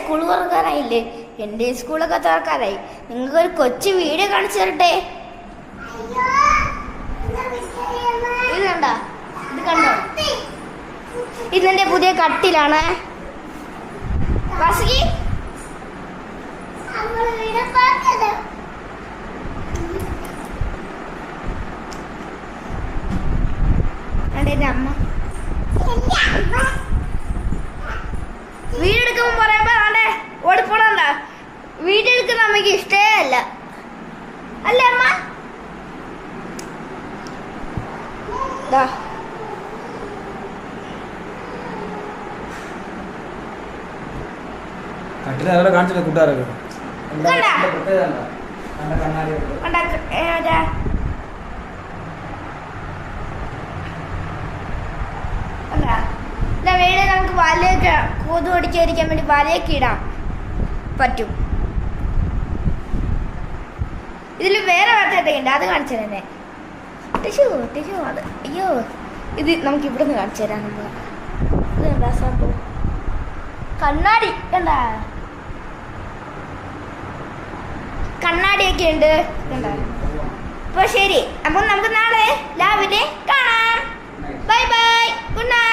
School തുറക്കാറായില്ലേ? എൻ്റെ സ്കൂളൊക്കെ തുറക്കാറായി. നിങ്ങൾക്കൊരു കൊച്ചു വീഡിയോ കാണിച്ചു തരട്ടെ. ഇത് കണ്ടോ? ഇത് കണ്ടോ? ഇതെന്റെ പുതിയ കട്ടിലാണ്. എന്റെ അമ്മ വീഡിയോ എടുക്കുമ്പോ പറയുമ്പോ ആണ്ടെ ഓടിപ്പോണണ്ട. വീഡിയോ എടുക്കുന്ന അമ്മയ്ക്ക് ഇഷ്ടേ അല്ല, അല്ലേ അമ്മ? കാണിച്ചില്ല കൂട്ടുകാരൊക്കെ വീട് നമുക്ക് വലയൊക്കെ കൊതു അടിക്കാതിരിക്കാൻ വേണ്ടി വലയൊക്കെ ഇടാൻ പറ്റും. ഇതിൽ വേറെ വാർത്തയൊക്കെ ഉണ്ട്, അത് കാണിച്ചു തന്നെ. ടിഷ്യൂ ടിഷ്യൂ അത് അയ്യോ, ഇത് നമുക്ക് ഇവിടെ നിന്ന് കാണിച്ചു തരാൻ. ഇത് കണ്ടാ സംഭവം? കണ്ണാടി കണ്ടാ? കണ്ണാടിയൊക്കെ ഉണ്ട് കണ്ടാ? അപ്പൊ ശരി, അപ്പൊ നമുക്ക് നാളെ രാവിലെ കാണാം. Bye bye, good night.